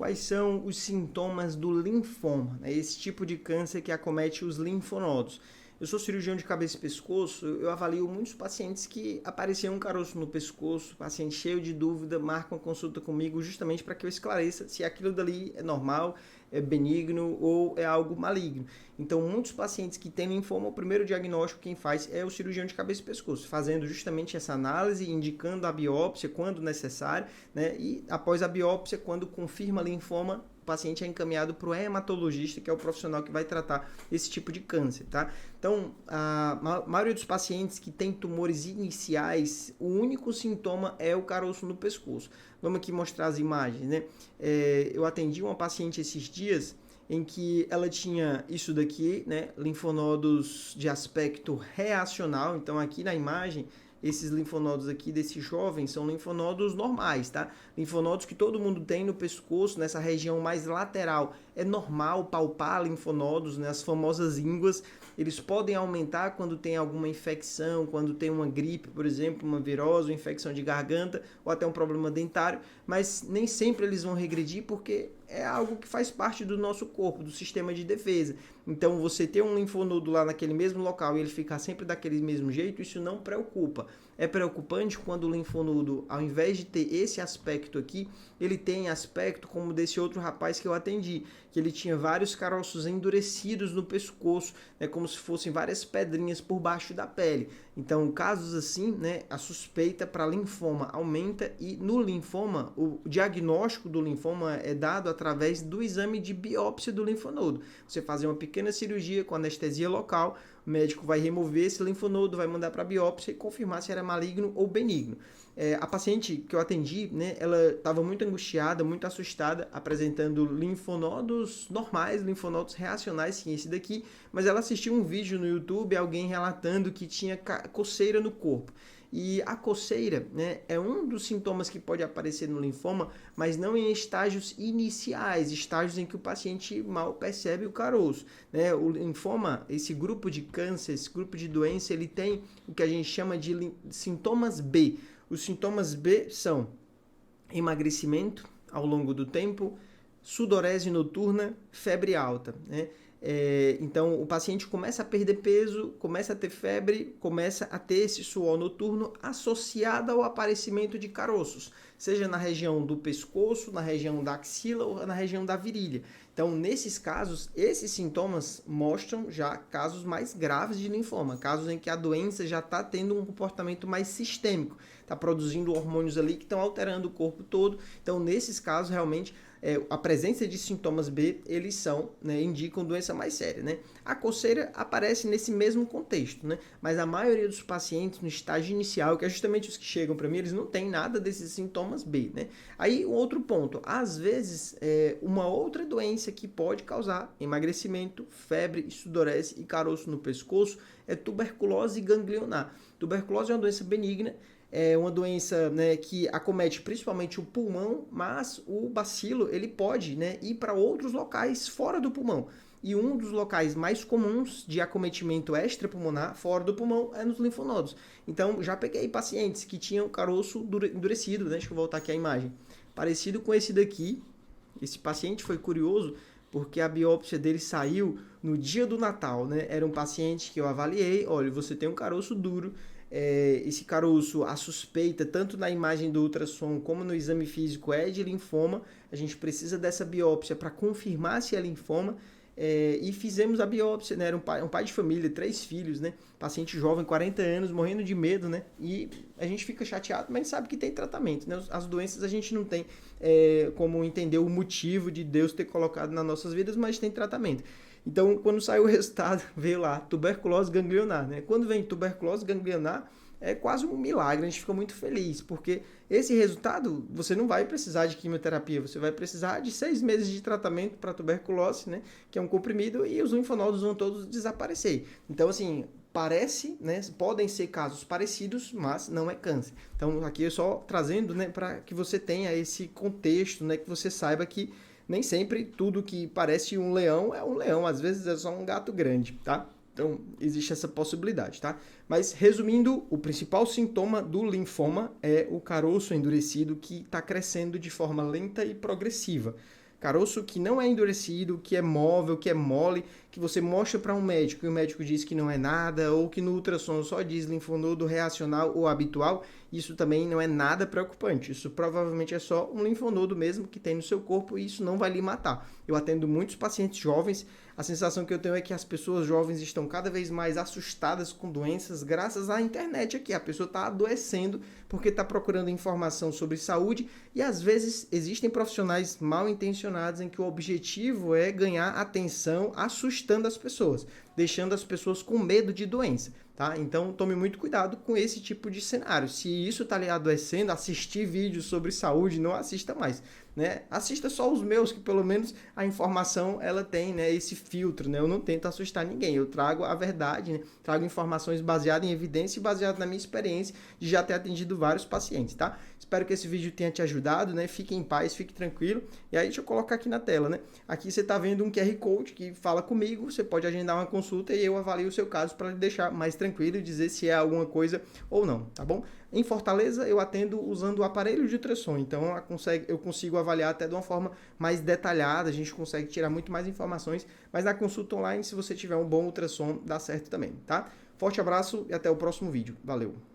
quais são os sintomas do linfoma, né? Esse tipo de câncer que acomete os linfonodos. Eu sou cirurgião de cabeça e pescoço, eu avalio muitos pacientes que apareciam um caroço no pescoço, paciente cheio de dúvida, marcam consulta comigo justamente para que eu esclareça se aquilo dali é normal, é benigno ou é algo maligno. Então, muitos pacientes que têm linfoma, o primeiro diagnóstico quem faz é o cirurgião de cabeça e pescoço, fazendo justamente essa análise, indicando a biópsia quando necessário, né? E após a biópsia, quando confirma linfoma, o paciente é encaminhado para o hematologista, que é o profissional que vai tratar esse tipo de câncer, tá? Então, a maioria dos pacientes que têm tumores iniciais, o único sintoma é o caroço no pescoço. Vamos aqui mostrar as imagens, né? Eu atendi uma paciente esses dias em que ela tinha isso daqui, né? Linfonodos de aspecto reacional. Então, aqui na imagem, esses linfonodos aqui desse jovem são linfonodos normais, tá? Linfonodos que todo mundo tem no pescoço, nessa região mais lateral. É normal palpar linfonodos, né? As famosas ínguas. Eles podem aumentar quando tem alguma infecção, quando tem uma gripe, por exemplo, uma virose, uma infecção de garganta ou até um problema dentário, mas nem sempre eles vão regredir porque é algo que faz parte do nosso corpo, do sistema de defesa. Então, você ter um linfonodo lá naquele mesmo local e ele ficar sempre daquele mesmo jeito, isso não preocupa. É preocupante quando o linfonodo, ao invés de ter esse aspecto aqui, ele tem aspecto como desse outro rapaz que eu atendi, que ele tinha vários caroços endurecidos no pescoço, né, como se fossem várias pedrinhas por baixo da pele. Então, casos assim, né, a suspeita para linfoma aumenta e no linfoma, o diagnóstico do linfoma é dado através do exame de biópsia do linfonodo. Você fazer uma pequena cirurgia com anestesia local, o médico vai remover esse linfonodo, vai mandar para a biópsia e confirmar se era maligno ou benigno. A paciente que eu atendi, né, ela estava muito angustiada, muito assustada, apresentando linfonodos normais, linfonodos reacionais, sim, esse daqui, mas ela assistiu um vídeo no YouTube, alguém relatando que tinha coceira no corpo. E a coceira, né, é um dos sintomas que pode aparecer no linfoma, mas não em estágios iniciais, estágios em que o paciente mal percebe o caroço, né? O linfoma, esse grupo de câncer, esse grupo de doença, ele tem o que a gente chama de sintomas B. Os sintomas B são emagrecimento ao longo do tempo, sudorese noturna, febre alta, né? Então, o paciente começa a perder peso, começa a ter febre, começa a ter esse suor noturno associado ao aparecimento de caroços, seja na região do pescoço, na região da axila ou na região da virilha. Então, nesses casos, esses sintomas mostram já casos mais graves de linfoma, casos em que a doença já está tendo um comportamento mais sistêmico, está produzindo hormônios ali que estão alterando o corpo todo. Então, nesses casos, realmente, a presença de sintomas B, eles são, né, indicam doença mais séria, né? A coceira aparece nesse mesmo contexto, né? Mas a maioria dos pacientes no estágio inicial, que é justamente os que chegam para mim, eles não têm nada desses sintomas B, né? Aí, um outro ponto, às vezes, uma outra doença que pode causar emagrecimento, febre, sudorese e caroço no pescoço é tuberculose ganglionar. Tuberculose é uma doença benigna, é uma doença, né, que acomete principalmente o pulmão, mas o bacilo ele pode, né, ir para outros locais fora do pulmão. E um dos locais mais comuns de acometimento extrapulmonar fora do pulmão é nos linfonodos. Então, já peguei pacientes que tinham caroço endurecido, né? Deixa eu voltar aqui a imagem. Parecido com esse daqui. Esse paciente foi curioso porque a biópsia dele saiu no dia do Natal, né? Era um paciente que eu avaliei, olha, você tem um caroço duro, esse caroço, a suspeita, tanto na imagem do ultrassom como no exame físico, é de linfoma. A gente precisa dessa biópsia para confirmar se é linfoma. E fizemos a biópsia, né? Era um pai de família, 3 filhos, né? Paciente jovem, 40 anos, morrendo de medo, né? E a gente fica chateado, mas sabe que tem tratamento, né? As doenças a gente não tem como entender o motivo de Deus ter colocado nas nossas vidas, mas tem tratamento. Então, quando saiu o resultado, veio lá, tuberculose ganglionar, né? Quando vem tuberculose ganglionar, é quase um milagre, a gente fica muito feliz, porque esse resultado, você não vai precisar de quimioterapia, você vai precisar de 6 meses de tratamento para tuberculose, né, que é um comprimido, e os linfonodos vão todos desaparecer. Então, assim, parece, né, podem ser casos parecidos, mas não é câncer. Então, aqui eu só trazendo, né, para que você tenha esse contexto, né, que você saiba que nem sempre tudo que parece um leão é um leão, às vezes é só um gato grande, tá? Então, existe essa possibilidade, tá? Mas, resumindo, o principal sintoma do linfoma é o caroço endurecido que está crescendo de forma lenta e progressiva. Caroço que não é endurecido, que é móvel, que é mole, que você mostra para um médico e o médico diz que não é nada, ou que no ultrassom só diz linfonodo reacional ou habitual, isso também não é nada preocupante. Isso provavelmente é só um linfonodo mesmo que tem no seu corpo e isso não vai lhe matar. Eu atendo muitos pacientes jovens, a sensação que eu tenho é que as pessoas jovens estão cada vez mais assustadas com doenças graças à internet aqui. A pessoa está adoecendo porque está procurando informação sobre saúde e às vezes existem profissionais mal intencionados em que o objetivo é ganhar atenção assustando as pessoas, deixando as pessoas com medo de doença. Tá? Então tome muito cuidado com esse tipo de cenário. Se isso está lhe adoecendo, assistir vídeos sobre saúde, não assista mais. Né? Assista só os meus, que pelo menos a informação ela tem, né, esse filtro. Né? Eu não tento assustar ninguém, eu trago a verdade, né? Trago informações baseadas em evidência e baseadas na minha experiência de já ter atendido vários pacientes. Tá? Espero que esse vídeo tenha te ajudado, né? Fique em paz, fique tranquilo. E aí deixa eu colocar aqui na tela. Né? Aqui você está vendo um QR Code que fala comigo, você pode agendar uma consulta e eu avalio o seu caso para lhe deixar mais tranquilo e dizer se é alguma coisa ou não, tá bom? Em Fortaleza, eu atendo usando o aparelho de ultrassom, então eu consigo avaliar até de uma forma mais detalhada, a gente consegue tirar muito mais informações, mas na consulta online, se você tiver um bom ultrassom, dá certo também, tá? Forte abraço e até o próximo vídeo. Valeu!